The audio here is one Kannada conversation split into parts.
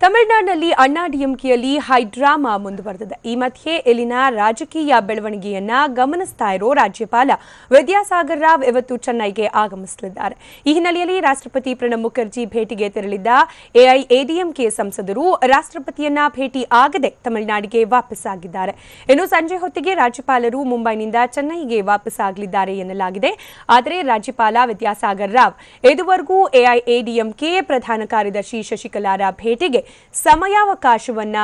ತಮಿಳುನಾಡಿನಲ್ಲಿ ಅಣ್ಣಾ ಡಿಎಂಕೆಯಲ್ಲಿ ಹೈಡ್ರಾಮಾ ಮುಂದುವರೆದಿದೆ. ಈ ಮಧ್ಯೆ ಇಲ್ಲಿನ ರಾಜಕೀಯ ಬೆಳವಣಿಗೆಯನ್ನ ಗಮನಿಸ್ತಾ ಇರೋ ರಾಜ್ಯಪಾಲ ವಿದ್ಯಾಸಾಗರ್ ರಾವ್ ಇವತ್ತು ಚೆನ್ನೈಗೆ ಆಗಮಿಸಲಿದ್ದಾರೆ. ಈ ಹಿನ್ನೆಲೆಯಲ್ಲಿ ರಾಷ್ಟ್ರಪತಿ ಪ್ರಣಬ್ ಮುಖರ್ಜಿ ಭೇಟಿಗೆ ತೆರಳಿದ್ದ ಎಐಎಡಿಎಂಕೆ ಸಂಸದರು ರಾಷ್ಟ್ರಪತಿಯನ್ನ ಭೇಟಿ ಆಗದೆ ತಮಿಳುನಾಡಿಗೆ ವಾಪಸ್ಸಾಗಿದ್ದಾರೆ. ಇನ್ನು ಸಂಜೆ ಹೊತ್ತಿಗೆ ರಾಜ್ಯಪಾಲರು ಮುಂಬೈನಿಂದ ಚೆನ್ನೈಗೆ ವಾಪಸ್ಸಾಗಲಿದ್ದಾರೆ ಎನ್ನಲಾಗಿದೆ. ಆದರೆ ರಾಜ್ಯಪಾಲ ವಿದ್ಯಾಸಾಗರ್ ರಾವ್ ಇದುವರೆಗೂ ಎಐಎಡಿಎಂಕೆ ಪ್ರಧಾನ ಕಾರ್ಯದರ್ಶಿ ಶಶಿಕಲಾರ ಭೇಟಿಗೆ ಸಮಯಾವಕಾಶವನ್ನ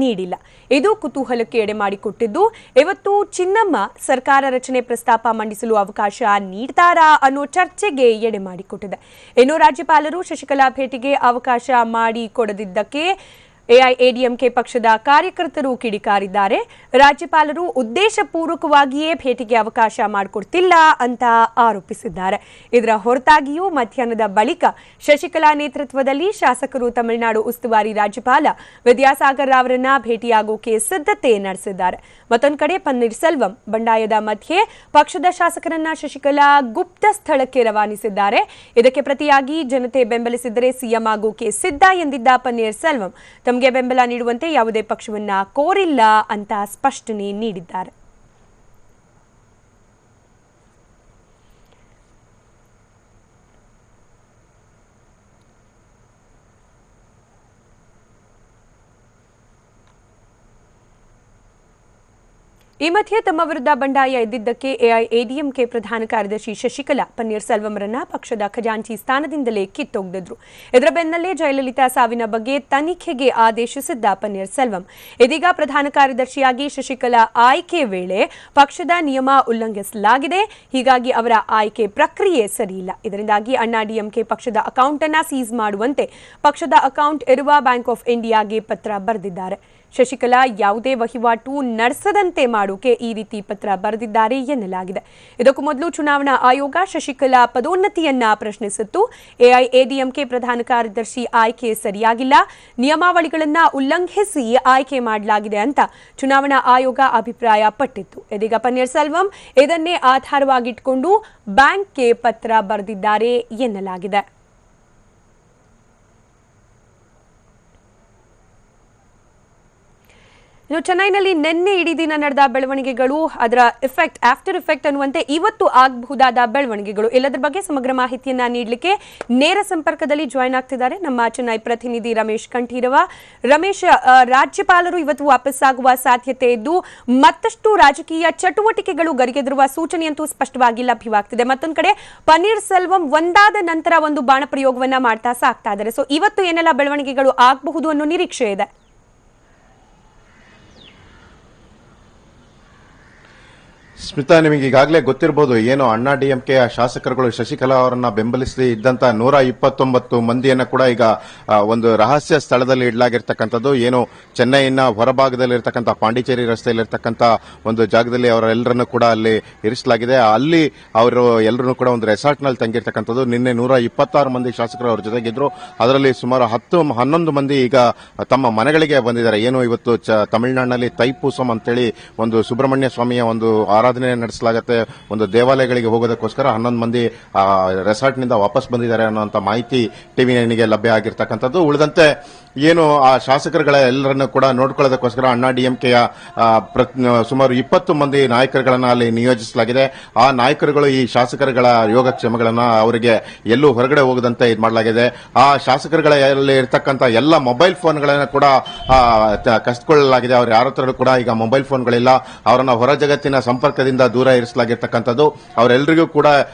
ನೀಡಿಲ್ಲ. ಇದು ಕುತೂಹಲಕ್ಕೆ ಎಡೆ ಮಾಡಿಕೊಟ್ಟಿದ್ದು, ಇವತ್ತು ಚಿನ್ನಮ್ಮ ಸರ್ಕಾರ ರಚನೆ ಪ್ರಸ್ತಾಪ ಮಂಡಿಸಲು ಅವಕಾಶ ನೀಡ್ತಾರಾ ಅನ್ನೋ ಚರ್ಚೆಗೆ ಎಡೆ ಮಾಡಿಕೊಟ್ಟಿದೆ. ಇನ್ನು ರಾಜ್ಯಪಾಲರು ಶಶಿಕಲಾ ಭೇಟಿಗೆ ಅವಕಾಶ ಮಾಡಿಕೊಡದಿದ್ದಕ್ಕೆ ಎಐಎಡಿಎಂಕೆ ಪಕ್ಷದ ಕಾರ್ಯಕರ್ತರು ಕಿಡಿಕಾರಿದ್ದಾರೆ. ರಾಜ್ಯಪಾಲರು ಉದ್ದೇಶಪೂರ್ವಕವಾಗಿಯೇ ಭೇಟಿಗೆ ಅವಕಾಶ ಮಾಡಿಕೊಡ್ತಿಲ್ಲ ಅಂತ ಆರೋಪಿಸಿದ್ದಾರೆ. ಇದರ ಹೊರತಾಗಿಯೂ ಮಧ್ಯಾಹ್ನದ ಬಳಿಕ ಶಶಿಕಲಾ ನೇತೃತ್ವದಲ್ಲಿ ಶಾಸಕರು ತಮಿಳುನಾಡು ಉಸ್ತುವಾರಿ ರಾಜ್ಯಪಾಲ ವಿದ್ಯಾಸಾಗರ್ ರಾವ್ರನ್ನ ಭೇಟಿಯಾಗೋಕೆ ಸಿದ್ಧತೆ ನಡೆಸಿದ್ದಾರೆ. ಮತ್ತೊಂದು ಕಡೆ ಪನ್ನೀರ್ ಸೆಲ್ವಂ ಬಂಡಾಯದ ಮಧ್ಯೆ ಪಕ್ಷದ ಶಾಸಕರನ್ನ ಶಶಿಕಲಾ ಗುಪ್ತ ಸ್ಥಳಕ್ಕೆ ರವಾನಿಸಿದ್ದಾರೆ. ಇದಕ್ಕೆ ಪ್ರತಿಯಾಗಿ ಜನತೆ ಬೆಂಬಲಿಸಿದರೆ ಸಿಎಂ ಆಗೋಕೆ ಸಿದ್ಧ ಎಂದಿದ್ದ ಪನ್ನೀರ್ ಸೆಲ್ವಂ ತಮಗೆ ಬೆಂಬಲ ನೀಡುವಂತೆ ಯಾವುದೇ ಪಕ್ಷವನ್ನ ಕೋರಿಲ್ಲ ಅಂತ ಸ್ಪಷ್ಟನೆ ನೀಡಿದ್ದಾರೆ. ಈ ಮಧ್ಯೆ ತಮ್ಮ ವಿರುದ್ಧ ಬಂಡಾಯ ಎದ್ದಿದ್ದಕ್ಕೆ ಎಐಎಡಿಎಂಕೆ ಪ್ರಧಾನ ಕಾರ್ಯದರ್ಶಿ ಶಶಿಕಲಾ ಪನ್ನೀರ್ ಸೆಲ್ವಂರನ್ನ ಪಕ್ಷದ ಖಜಾಂಚಿ ಸ್ಥಾನದಿಂದಲೇ ಕಿತ್ತೊಗೆದಿದ್ರು. ಇದರ ಬೆನ್ನಲ್ಲೇ ಜಯಲಲಿತಾ ಸಾವಿನ ಬಗ್ಗೆ ತನಿಖೆಗೆ ಆದೇಶಿಸಿದ್ದ ಪನ್ನೀರ್ ಸೆಲ್ವಂ ಇದೀಗ ಪ್ರಧಾನ ಕಾರ್ಯದರ್ಶಿಯಾಗಿ ಶಶಿಕಲಾ ಆಯ್ಕೆ ವೇಳೆ ಪಕ್ಷದ ನಿಯಮ ಉಲ್ಲಂಘಿಸಲಾಗಿದೆ, ಹೀಗಾಗಿ ಅವರ ಆಯ್ಕೆ ಪ್ರಕ್ರಿಯೆ ಸರಿಯಿಲ್ಲ. ಇದರಿಂದಾಗಿ ಅಣ್ಣಾ ಡಿಎಂಕೆ ಪಕ್ಷದ ಅಕೌಂಟ್ ಅನ್ನು ಸೀಸ್ ಮಾಡುವಂತೆ ಪಕ್ಷದ ಅಕೌಂಟ್ ಇರುವ ಬ್ಯಾಂಕ್ ಆಫ್ ಇಂಡಿಯಾಗೆ ಪತ್ರ ಬರೆದಿದ್ದಾರೆ. ಶಶಿಕಲಾ ಯಾವುದೇ ವಹಿವಾಟು ನಡೆಸದಂತೆ ಮಾಡೋಕೆ ಈ ರೀತಿ ಪತ್ರ ಬರೆದಿದ್ದಾರೆ ಎನ್ನಲಾಗಿದೆ. ಇದಕ್ಕೂ ಮೊದಲು ಚುನಾವಣಾ ಆಯೋಗ ಶಶಿಕಲಾ ಪದೋನ್ನತಿಯನ್ನ ಪ್ರಶ್ನಿಸಿತ್ತು. ಎಐಎಡಿಎಂಕೆ ಪ್ರಧಾನ ಕಾರ್ಯದರ್ಶಿ ಆಯ್ಕೆ ಸರಿಯಾಗಿಲ್ಲ, ನಿಯಮಾವಳಿಗಳನ್ನ ಉಲ್ಲಂಘಿಸಿ ಆಯ್ಕೆ ಮಾಡಲಾಗಿದೆ ಅಂತ ಚುನಾವಣಾ ಆಯೋಗ ಅಭಿಪ್ರಾಯ ಪಟ್ಟಿತ್ತು. ಇದೀಗ ಪನ್ನೀರ್ ಸೆಲ್ವಂ ಇದನ್ನೇ ಆಧಾರವಾಗಿಟ್ಟುಕೊಂಡು ಬ್ಯಾಂಕ್ಗೆ ಪತ್ರ ಬರೆದಿದ್ದಾರೆ ಎನ್ನಲಾಗಿದೆ. ಇನ್ನು ಚೆನ್ನೈನಲ್ಲಿ ನಿನ್ನೆ ಇಡೀ ದಿನ ನಡೆದ ಬೆಳವಣಿಗೆಗಳು, ಅದರ ಎಫೆಕ್ಟ್ ಆಫ್ಟರ್ ಎಫೆಕ್ಟ್ ಅನ್ನುವಂತೆ ಇವತ್ತು ಆಗಬಹುದಾದ ಬೆಳವಣಿಗೆಗಳು, ಎಲ್ಲದರ ಬಗ್ಗೆ ಸಮಗ್ರ ಮಾಹಿತಿಯನ್ನ ನೀಡಲಿಕ್ಕೆ ನೇರ ಸಂಪರ್ಕದಲ್ಲಿ ಜಾಯ್ನ್ ಆಗ್ತಿದ್ದಾರೆ ನಮ್ಮ ಚೆನ್ನೈ ಪ್ರತಿನಿಧಿ ರಮೇಶ್ ಕಂಠೀರವ. ರಮೇಶ್, ರಾಜ್ಯಪಾಲರು ಇವತ್ತು ವಾಪಸ್ಸಾಗುವ ಸಾಧ್ಯತೆ ಇದ್ದು ಮತ್ತಷ್ಟು ರಾಜಕೀಯ ಚಟುವಟಿಕೆಗಳು ಗರಿಗೆದರುವ ಸೂಚನೆಯಂತೂ ಸ್ಪಷ್ಟವಾಗಿ ಲಭ್ಯವಾಗ್ತಿದೆ. ಮತ್ತೊಂದು ಕಡೆ ಪನ್ನೀರ್ ಸೆಲ್ವಂ ಒಂದಾದ ನಂತರ ಒಂದು ಬಾಣ ಪ್ರಯೋಗವನ್ನ ಮಾಡ್ತಾ ಸಾಕ್ತಾ ಇದ್ದಾರೆ. ಸೊ ಇವತ್ತು ಏನೆಲ್ಲ ಬೆಳವಣಿಗೆಗಳು ಆಗಬಹುದು ಅನ್ನೋ ನಿರೀಕ್ಷೆ ಇದೆ? ಸ್ಮಿತಾ, ನಿಮಗೆ ಈಗಾಗಲೇ ಗೊತ್ತಿರಬಹುದು, ಏನು ಅಣ್ಣಾ ಡಿಎಂಕೆಯ ಶಾಸಕರುಗಳು ಶಶಿಕಲಾ ಅವರನ್ನ ಬೆಂಬಲಿಸಿ ಇದ್ದಂತ 129 ಮಂದಿಯನ್ನ ಕೂಡ ಈಗ ಒಂದು ರಹಸ್ಯ ಸ್ಥಳದಲ್ಲಿ ಇಡಲಾಗಿರ್ತಕ್ಕಂಥದ್ದು. ಏನು ಚೆನ್ನೈನ ಹೊರಭಾಗದಲ್ಲಿರ್ತಕ್ಕಂಥ ಪಾಂಡಿಚೇರಿ ರಸ್ತೆಯಲ್ಲಿರ್ತಕ್ಕಂಥ ಒಂದು ಜಾಗದಲ್ಲಿ ಅವರೆಲ್ಲರನ್ನು ಕೂಡ ಅಲ್ಲಿ ಇರಿಸಲಾಗಿದೆ. ಅಲ್ಲಿ ಅವರು ಎಲ್ಲರನ್ನು ಕೂಡ ಒಂದು ರೆಸಾರ್ಟ್ನಲ್ಲಿ ತಂಗಿರ್ತಕ್ಕಂಥದ್ದು. ನಿನ್ನೆ 126 ಮಂದಿ ಶಾಸಕರು ಅವರ ಜೊತೆಗಿದ್ರು. ಅದರಲ್ಲಿ ಸುಮಾರು 10-11 ಮಂದಿ ಈಗ ತಮ್ಮ ಮನೆಗಳಿಗೆ ಬಂದಿದ್ದಾರೆ. ಏನು ಇವತ್ತು ತಮಿಳುನಾಡಿನಲ್ಲಿ ತೈಪೂಸಂ ಅಂತೇಳಿ ಒಂದು ಸುಬ್ರಹ್ಮಣ್ಯ ಸ್ವಾಮಿಯ ಒಂದು ಆರಾಧನೆ ನಡೆಸಲಾಗುತ್ತೆ. ಒಂದು ದೇವಾಲಯಗಳಿಗೆ ಹೋಗೋದಕ್ಕೋಸ್ಕರ 11 ಮಂದಿ ರೆಸಾರ್ಟ್ನಿಂದ ವಾಪಸ್ ಬಂದಿದ್ದಾರೆ ಅನ್ನುವಂಥ ಮಾಹಿತಿ ಟಿವಿ9ಗೆ ಲಭ್ಯ ಆಗಿರ್ತಕ್ಕಂಥದ್ದು. ಉಳಿದಂತೆ ಏನು ಆ ಶಾಸಕರುಗಳ ಎಲ್ಲರನ್ನು ಕೂಡ ನೋಡ್ಕೊಳ್ಳೋದಕ್ಕೋಸ್ಕರ ಅಣ್ಣಾ ಡಿಎಂಕೆಯ ಸುಮಾರು 20 ಮಂದಿ ನಾಯಕರುಗಳನ್ನ ಅಲ್ಲಿ ನಿಯೋಜಿಸಲಾಗಿದೆ. ಆ ನಾಯಕರುಗಳು ಈ ಶಾಸಕರುಗಳ ಯೋಗಕ್ಷೇಮಗಳನ್ನ ಅವರಿಗೆ ಎಲ್ಲೂ ಹೊರಗಡೆ ಹೋಗದಂತೆ ಇದು ಮಾಡಲಾಗಿದೆ. ಆ ಶಾಸಕರುಗಳಲ್ಲಿ ಇರ್ತಕ್ಕಂಥ ಎಲ್ಲ ಮೊಬೈಲ್ ಫೋನ್ಗಳನ್ನ ಕೂಡ ಕಸಿದುಕೊಳ್ಳಲಾಗಿದೆ. ಅವ್ರು ಯಾರ ಹತ್ರ ಕೂಡ ಈಗ ಮೊಬೈಲ್ ಫೋನ್ಗಳಿಲ್ಲ. ಅವರನ್ನ ಹೊರ ಜಗತ್ತಿನ ಸಂಪರ್ಕದಿಂದ ದೂರ ಇರಿಸಲಾಗಿರ್ತಕ್ಕಂಥದ್ದು. ಅವರೆಲ್ಲರಿಗೂ ಕೂಡ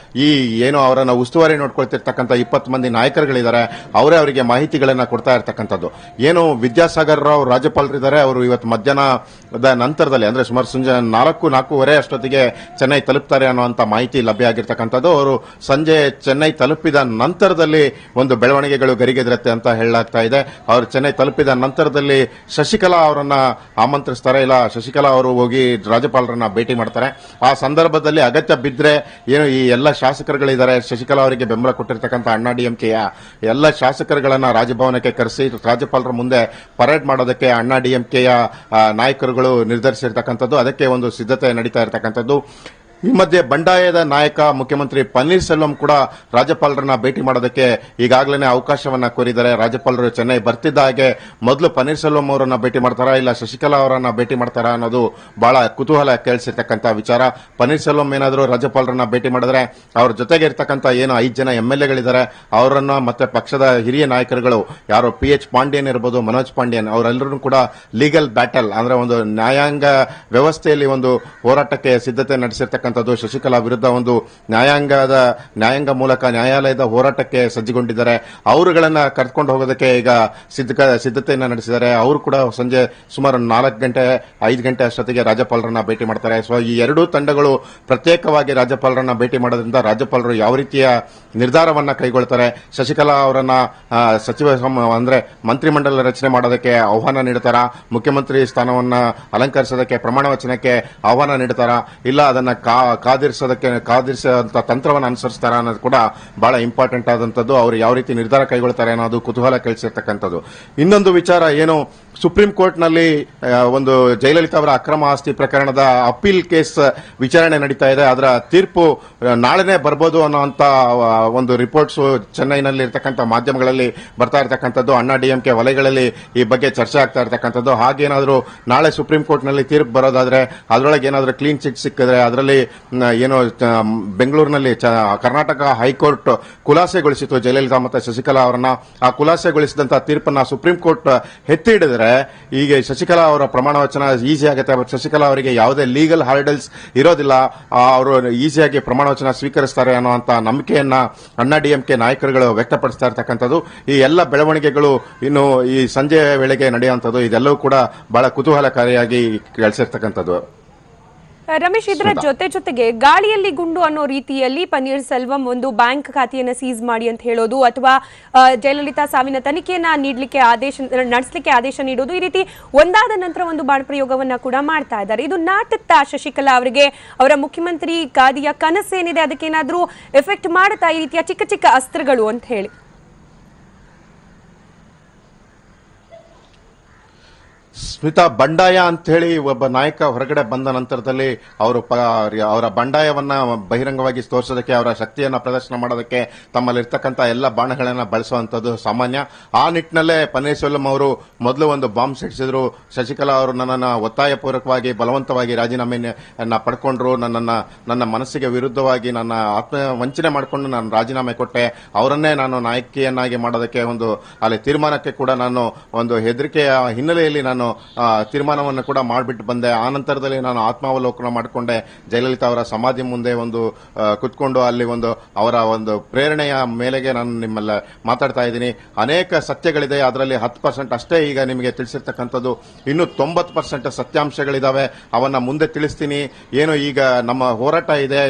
ಈ ಏನು ಅವರನ್ನ ಉಸ್ತುವಾರಿ ನೋಡ್ಕೊಳ್ತಿರ್ತಕ್ಕಂಥ 20 ಮಂದಿ ನಾಯಕರುಗಳಿದ್ದಾರೆ, ಅವರೇ ಅವರಿಗೆ ಮಾಹಿತಿಗಳನ್ನ ಕೊಡ್ತಾ ಇರ್ತಕ್ಕಂಥದ್ದು. ಏನು ವಿದ್ಯಾಸಾಗರ್ ರಾವ್ ರಾಜ್ಯಪಾಲರಿದ್ದಾರೆ, ಅವರು ಇವತ್ತು ಮಧ್ಯಾಹ್ನದ ನಂತರದಲ್ಲಿ ಅಂದ್ರೆ ಸುಮಾರು ಸಂಜೆ 4-4:30 ಅಷ್ಟೊತ್ತಿಗೆ ಚೆನ್ನೈ ತಲುಪ್ತಾರೆ ಅನ್ನುವಂಥ ಮಾಹಿತಿ ಲಭ್ಯ ಆಗಿರ್ತಕ್ಕಂಥದ್ದು. ಅವರು ಸಂಜೆ ಚೆನ್ನೈ ತಲುಪಿದ ನಂತರದಲ್ಲಿ ಒಂದು ಬೆಳವಣಿಗೆಗಳು ಗರಿಗೆದರುತ್ತೆ ಅಂತ ಹೇಳಲಾಗ್ತಾ ಇದೆ. ಅವರು ಚೆನ್ನೈ ತಲುಪಿದ ನಂತರದಲ್ಲಿ ಶಶಿಕಲಾ ಅವರನ್ನ ಆಮಂತ್ರಿಸ್ತಾರೆ, ಇಲ್ಲ ಶಶಿಕಲಾ ಅವರು ಹೋಗಿ ರಾಜ್ಯಪಾಲರನ್ನ ಭೇಟಿ ಮಾಡ್ತಾರೆ. ಆ ಸಂದರ್ಭದಲ್ಲಿ ಅಗತ್ಯ ಬಿದ್ದರೆ ಏನು ಈ ಎಲ್ಲ ಶಾಸಕರುಗಳಿದ್ದಾರೆ, ಶಶಿಕಲಾ ಅವರಿಗೆ ಬೆಂಬಲ ಕೊಟ್ಟಿರ್ತಕ್ಕಂಥ ಅಣ್ಣಾ ಡಿಎಂಕೆಯ ಎಲ್ಲ ಶಾಸಕರುಗಳನ್ನ ರಾಜಭವನಕ್ಕೆ ಕರೆಸಿ ರಾಜ್ಯಪಾಲರ ಮುಂದೆ ಪರೇಡ್ ಮಾಡೋದಕ್ಕೆ ಅಣ್ಣಾ ಡಿಎಂಕೆಯ ನಾಯಕರುಗಳು ನಿರ್ಧರಿಸಿರ್ತಕ್ಕಂಥದ್ದು. ಅದಕ್ಕೆ ಒಂದು ಸಿದ್ಧತೆ ನಡೀತಾ ಇರತಕ್ಕಂಥದ್ದು. ಈ ಮಧ್ಯೆ ಬಂಡಾಯದ ನಾಯಕ ಮುಖ್ಯಮಂತ್ರಿ ಪನ್ನೀರ್ ಸೆಲ್ವಂ ಕೂಡ ರಾಜ್ಯಪಾಲರನ್ನ ಭೇಟಿ ಮಾಡೋದಕ್ಕೆ ಈಗಾಗಲೇ ಅವಕಾಶವನ್ನ ಕೋರಿದ್ದಾರೆ. ರಾಜ್ಯಪಾಲರು ಚೆನ್ನೈ ಬರ್ತಿದ್ದ ಹಾಗೆ ಮೊದಲು ಪನ್ನೀರ್ ಸೆಲ್ವಂ ಅವರನ್ನ ಭೇಟಿ ಮಾಡ್ತಾರಾ ಇಲ್ಲ ಶಶಿಕಲಾ ಅವರನ್ನ ಭೇಟಿ ಮಾಡ್ತಾರಾ ಅನ್ನೋದು ಬಹಳ ಕುತೂಹಲ ಕೇಳಿಸಿರ್ತಕ್ಕಂಥ ವಿಚಾರ. ಪನ್ನೀರ್ ಸೆಲ್ವಂ ಏನಾದರೂ ರಾಜ್ಯಪಾಲರನ್ನ ಭೇಟಿ ಮಾಡಿದ್ರೆ ಅವ್ರ ಜೊತೆಗೆ ಇರ್ತಕ್ಕಂಥ ಏನು 5 ಜನ MLAಗಳಿದ್ದಾರೆ ಅವರನ್ನ ಮತ್ತೆ ಪಕ್ಷದ ಹಿರಿಯ ನಾಯಕರುಗಳು ಯಾರು PH ಪಾಂಡ್ಯನ್ ಇರಬಹುದು, ಮನೋಜ್ ಪಾಂಡ್ಯನ್ ಅವರೆಲ್ಲರೂ ಕೂಡ ಲೀಗಲ್ ಬ್ಯಾಟಲ್ ಅಂದ್ರೆ ಒಂದು ನ್ಯಾಯಾಂಗ ವ್ಯವಸ್ಥೆಯಲ್ಲಿ ಒಂದು ಹೋರಾಟಕ್ಕೆ ಸಿದ್ಧತೆ ನಡೆಸಿರ್ತಕ್ಕಂಥ ಶಶಿಕಲಾ ವಿರುದ್ಧ ಒಂದು ನ್ಯಾಯಾಂಗ ಮೂಲಕ ನ್ಯಾಯಾಲಯದ ಹೋರಾಟಕ್ಕೆ ಸಜ್ಜುಗೊಂಡಿದ್ದಾರೆ. ಅವರುಗಳನ್ನ ಕರ್ಕೊಂಡು ಹೋಗೋದಕ್ಕೆ ಈಗ ಸಿದ್ಧತೆಯನ್ನ ನಡೆಸಿದ್ದಾರೆ. ಅವರು ಕೂಡ ಸಂಜೆ ಸುಮಾರು 5 ಗಂಟೆ ಅಷ್ಟೊತ್ತಿಗೆ ರಾಜ್ಯಪಾಲರನ್ನ ಭೇಟಿ ಮಾಡ್ತಾರೆ. ಸೊ ಈ ಎರಡೂ ತಂಡಗಳು ಪ್ರತ್ಯೇಕವಾಗಿ ರಾಜ್ಯಪಾಲರನ್ನ ಭೇಟಿ ಮಾಡೋದ್ರಿಂದ ರಾಜ್ಯಪಾಲರು ಯಾವ ರೀತಿಯ ನಿರ್ಧಾರವನ್ನ ಕೈಗೊಳ್ತಾರೆ, ಶಶಿಕಲಾ ಅವರನ್ನ ಅಂದ್ರೆ ಮಂತ್ರಿಮಂಡಲ ರಚನೆ ಮಾಡೋದಕ್ಕೆ ಆಹ್ವಾನ ನೀಡುತ್ತಾರಾ, ಮುಖ್ಯಮಂತ್ರಿ ಸ್ಥಾನವನ್ನ ಅಲಂಕರಿಸೋದಕ್ಕೆ ಪ್ರಮಾಣ ವಚನಕ್ಕೆ ಆಹ್ವಾನ ನೀಡುತ್ತಾರಾ, ಇಲ್ಲ ಅದನ್ನ ಕಾದಿರಿಸುವಂತ ತಂತ್ರವನ್ನು ಅನುಸರಿಸ್ತಾರ ಅನ್ನೋದು ಕೂಡ ಬಹಳ ಇಂಪಾರ್ಟೆಂಟ್ ಆದಂತದ್ದು. ಅವರು ಯಾವ ರೀತಿ ನಿರ್ಧಾರ ಕೈಗೊಳ್ತಾರೆ ಅನ್ನೋದು ಕುತೂಹಲ ಕೇಳಿಸಿರ್ತಕ್ಕಂಥದ್ದು. ಇನ್ನೊಂದು ವಿಚಾರ ಏನು, ಸುಪ್ರೀಂ ಕೋರ್ಟ್ನಲ್ಲಿ ಒಂದು ಜಯಲಲಿತಾ ಅವರ ಅಕ್ರಮ ಆಸ್ತಿ ಪ್ರಕರಣದ ಅಪೀಲ್ ಕೇಸ್ ವಿಚಾರಣೆ ನಡೀತಾ ಇದೆ. ಅದರ ತೀರ್ಪು ನಾಳೆನೇ ಬರ್ಬೋದು ಅನ್ನೋಂತ ಒಂದು ರಿಪೋರ್ಟ್ಸ್ ಚೆನ್ನೈನಲ್ಲಿ ಇರತಕ್ಕಂಥ ಮಾಧ್ಯಮಗಳಲ್ಲಿ ಬರ್ತಾ ಇರತಕ್ಕಂಥದ್ದು. ಅಣ್ಣಾ DMK ವಲಯಗಳಲ್ಲಿ ಈ ಬಗ್ಗೆ ಚರ್ಚೆ ಆಗ್ತಾ ಇರತಕ್ಕಂಥದ್ದು. ಹಾಗೇನಾದರೂ ನಾಳೆ ಸುಪ್ರೀಂ ಕೋರ್ಟ್ನಲ್ಲಿ ತೀರ್ಪು ಬರೋದಾದ್ರೆ ಅದರೊಳಗೆ ಏನಾದರೂ ಕ್ಲೀನ್ ಚಿಟ್ ಸಿಕ್ಕಿದ್ರೆ ಅದರಲ್ಲಿ ಏನು ಬೆಂಗಳೂರಿನಲ್ಲಿ ಕರ್ನಾಟಕ ಹೈಕೋರ್ಟ್ ಖುಲಾಸೆಗೊಳಿಸಿತು ಜಯಲಲಿತಾ ಮತ್ತು ಶಶಿಕಲಾ ಅವರನ್ನ. ಆ ಖುಲಾಸೆಗೊಳಿಸಿದಂತಹ ತೀರ್ಪನ್ನ ಸುಪ್ರೀಂ ಕೋರ್ಟ್ ಎತ್ತಿ ಹಿಡಿದ್ರೆ ಈಗ ಶಶಿಕಲಾ ಅವರ ಪ್ರಮಾಣ ವಚನ ಈಸಿ ಆಗುತ್ತೆ. ಶಶಿಕಲಾ ಅವರಿಗೆ ಯಾವುದೇ ಲೀಗಲ್ ಹಾರ್ಡಲ್ಸ್ ಇರೋದಿಲ್ಲ, ಅವರು ಈಸಿಯಾಗಿ ಪ್ರಮಾಣ ವಚನ ಸ್ವೀಕರಿಸ್ತಾರೆ ಅನ್ನುವಂತ ನಂಬಿಕೆಯನ್ನ ಅಣ್ಣಾ DMK ನಾಯಕರುಗಳು ವ್ಯಕ್ತಪಡಿಸ್ತಾ ಇರತಕ್ಕಂಥದ್ದು. ಈ ಎಲ್ಲ ಬೆಳವಣಿಗೆಗಳು ಇನ್ನು ಈ ಸಂಜೆಯ ವೇಳೆಗೆ ನಡೆಯುವಂಥದ್ದು. ಇದೆಲ್ಲವೂ ಕೂಡ ಬಹಳ ಕುತೂಹಲಕಾರಿಯಾಗಿ ಕೇಳಿಸಿರ್ತಕ್ಕಂಥದ್ದು. ರಮೇಶ್, ಇದರ ಜೊತೆಗೆ ಗಾಳಿಯಲ್ಲಿ ಗುಂಡು ಅನ್ನೋ ರೀತಿಯಲ್ಲಿ ಪನ್ನೀರ್ ಸೆಲ್ವಂ ಒಂದು ಬ್ಯಾಂಕ್ ಖಾತೆಯನ್ನ ಸೀಸ್ ಮಾಡಿ ಅಂತ ಹೇಳೋದು ಅಥವಾ ಜಯಲಲಿತಾ ಸಾವಿನ ತನಿಖೆಯನ್ನ ನಡೆಸಲಿಕ್ಕೆ ಆದೇಶ ನೀಡೋದು, ಈ ರೀತಿ ಒಂದಾದ ನಂತರ ಒಂದು ಬಾಣ ಪ್ರಯೋಗವನ್ನ ಕೂಡ ಮಾಡ್ತಾ ಇದ್ದಾರೆ. ಇದು ನಾಟುತ್ತಾ ಶಶಿಕಲಾ ಅವರಿಗೆ ಅವರ ಮುಖ್ಯಮಂತ್ರಿ ಗಾದಿಯ ಕನಸೇನಿದೆ ಅದಕ್ಕೇನಾದ್ರೂ ಎಫೆಕ್ಟ್ ಮಾಡುತ್ತಾ ಈ ರೀತಿಯ ಚಿಕ್ಕ ಚಿಕ್ಕ ಅಸ್ತ್ರಗಳು ಅಂತ ಹೇಳಿ? ಸ್ಮಿತಾ, ಬಂಡಾಯ ಅಂತ ಹೇಳಿ ಒಬ್ಬ ನಾಯಕ ಹೊರಗಡೆ ಬಂದ ನಂತರದಲ್ಲಿ ಅವರ ಬಂಡಾಯವನ್ನ ಬಹಿರಂಗವಾಗಿ ತೋರಿಸೋದಕ್ಕೆ, ಅವರ ಶಕ್ತಿಯನ್ನ ಪ್ರದರ್ಶನ ಮಾಡೋದಕ್ಕೆ ತಮ್ಮಲ್ಲಿರ್ತಕ್ಕಂಥ ಎಲ್ಲ ಬಾಣಗಳನ್ನ ಬಳಸುವಂತದ್ದು ಸಾಮಾನ್ಯ. ಆ ನಿಟ್ಟಿನಲ್ಲೇ ಪನ್ನೀರ್ ಸೆಲ್ವಂ ಅವರು ಮೊದಲು ಒಂದು ಬಾಂಬ್ ಸಿಡಿಸಿದ್ರು. ಶಶಿಕಲಾ ಅವರು ನನ್ನನ್ನು ಒತ್ತಾಯಪೂರ್ವಕವಾಗಿ ಬಲವಂತವಾಗಿ ರಾಜೀನಾಮೆಯನ್ನ ಪಡ್ಕೊಂಡ್ರು, ನನ್ನ ಮನಸ್ಸಿಗೆ ವಿರುದ್ಧವಾಗಿ ನನ್ನ ಆತ್ಮ ವಂಚನೆ ಮಾಡಿಕೊಂಡು ನಾನು ರಾಜೀನಾಮೆ ಕೊಟ್ಟೆ, ಅವರನ್ನೇ ನಾನು ನಾಯಕಿಯನ್ನಾಗಿ ಮಾಡೋದಕ್ಕೆ ಒಂದು ಅಲ್ಲಿ ತೀರ್ಮಾನಕ್ಕೆ ಕೂಡ ನಾನು ಒಂದು ಹೆದರಿಕೆಯ ಹಿನ್ನೆಲೆಯಲ್ಲಿ ನಾನು ತೀರ್ಮಾನವನ್ನು ಕೂಡ ಮಾಡಿಬಿಟ್ಟು ಬಂದೆ. ಆ ನಂತರದಲ್ಲಿ ನಾನು ಆತ್ಮಾವಲೋಕನ ಮಾಡಿಕೊಂಡೆ. ಜಯಲಲಿತಾ ಅವರ ಸಮಾಧಿ ಮುಂದೆ ಒಂದು ಕುತ್ಕೊಂಡು ಅಲ್ಲಿ ಒಂದು ಅವರ ಒಂದು ಪ್ರೇರಣೆಯ ಮೇಲೆಗೆ ನಾನು ನಿಮ್ಮೆಲ್ಲ ಮಾತಾಡ್ತಾ ಇದ್ದೀನಿ. ಅನೇಕ ಸತ್ಯಗಳಿದೆ, ಅದರಲ್ಲಿ 10% ಅಷ್ಟೇ ಈಗ ನಿಮಗೆ ತಿಳಿಸಿರ್ತಕ್ಕಂಥದ್ದು. ಇನ್ನು 90% ಸತ್ಯಾಂಶಗಳಿದಾವೆ, ಅವನ್ನ ಮುಂದೆ ತಿಳಿಸ್ತೀನಿ. ಏನು ಈಗ ನಮ್ಮ ಹೋರಾಟ ಇದೆ,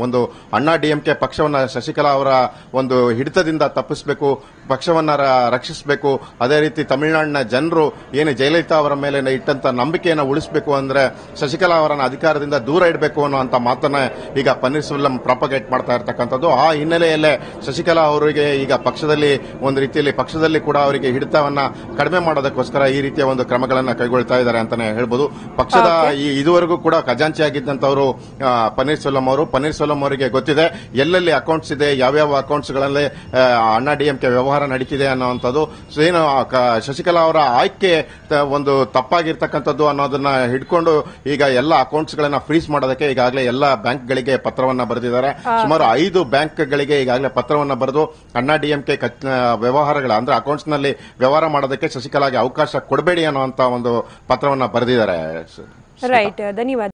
ಒಂದು ಅಣ್ಣಾ DMK ಪಕ್ಷವನ್ನ ಶಶಿಕಲಾ ಅವರ ಒಂದು ಹಿಡಿತದಿಂದ ತಪ್ಪಿಸಬೇಕು, ಪಕ್ಷವನ್ನ ರಕ್ಷಿಸಬೇಕು. ಅದೇ ರೀತಿ ತಮಿಳುನಾಡಿನ ಜನರು ಏನು ಜಯಲಲಿತಾ ಅವರ ಮೇಲೆ ಇಟ್ಟಂತ ನಂಬಿಕೆಯನ್ನು ಉಳಿಸಬೇಕು ಅಂದ್ರೆ ಶಶಿಕಲಾ ಅವರನ್ನ ಅಧಿಕಾರದಿಂದ ದೂರ ಇಡಬೇಕು ಅನ್ನುವಂತ ಮಾತನ್ನ ಈಗ ಪನ್ನೀರ್ ಸೆಲ್ವಂ ಪ್ರಾಪಗೇಟ್ ಮಾಡ್ತಾ ಇರತಕ್ಕಂಥದ್ದು. ಆ ಹಿನ್ನೆಲೆಯಲ್ಲೇ ಶಶಿಕಲಾ ಅವರಿಗೆ ಈಗ ಪಕ್ಷದಲ್ಲಿ ಒಂದು ರೀತಿಯಲ್ಲಿ ಪಕ್ಷದಲ್ಲಿ ಕೂಡ ಅವರಿಗೆ ಹಿಡಿತವನ್ನ ಕಡಿಮೆ ಮಾಡೋದಕ್ಕೋಸ್ಕರ ಈ ರೀತಿಯ ಒಂದು ಕ್ರಮಗಳನ್ನ ಕೈಗೊಳ್ತಾ ಇದ್ದಾರೆ ಅಂತಾನೆ ಹೇಳ್ಬೋದು. ಪಕ್ಷದ ಇದುವರೆಗೂ ಕೂಡ ಖಜಾಂಚಿ ಪನ್ನೀರ್ ಸೆಲ್ವಂ ಅವರಿಗೆ ಗೊತ್ತಿದೆ ಎಲ್ಲೆಲ್ಲಿ ಅಕೌಂಟ್ಸ್ ಇದೆ, ಯಾವ್ಯಾವ ಅಕೌಂಟ್ಸ್ ಗಳಲ್ಲಿ ಅಣ್ಣಾ DMK ವ್ಯವಹಾರ ನಡೀತಿದೆ ಅನ್ನುವಂಥದ್ದು. ಸೊ ಏನು ಶಶಿಕಲಾ ಅವರ ಆಯ್ಕೆ ಒಂದು ತಪ್ಪಾಗಿರ್ತಕ್ಕಂಥದ್ದು ಅನ್ನೋದನ್ನ ಹಿಡ್ಕೊಂಡು ಈಗ ಎಲ್ಲ ಅಕೌಂಟ್ಸ್ ಗಳನ್ನ ಫ್ರೀಸ್ ಮಾಡೋದಕ್ಕೆ ಈಗಾಗಲೇ ಎಲ್ಲ ಬ್ಯಾಂಕ್ಗಳಿಗೆ ಪತ್ರವನ್ನ ಬರೆದಿದ್ದಾರೆ. ಸುಮಾರು 5 ಬ್ಯಾಂಕ್ಗಳಿಗೆ ಈಗಾಗಲೇ ಪತ್ರವನ್ನ ಬರೆದು ಅಣ್ಣಾ DMK ವ್ಯವಹಾರಗಳ ಅಂದ್ರೆ ಅಕೌಂಟ್ಸ್ ನಲ್ಲಿ ವ್ಯವಹಾರ ಮಾಡೋದಕ್ಕೆ ಶಶಿಕಲಾಗೆ ಅವಕಾಶ ಕೊಡಬೇಡಿ ಅನ್ನುವಂತ ಒಂದು ಪತ್ರವನ್ನ ಬರೆದಿದ್ದಾರೆ. ರೈಟ್, ಧನ್ಯವಾದ.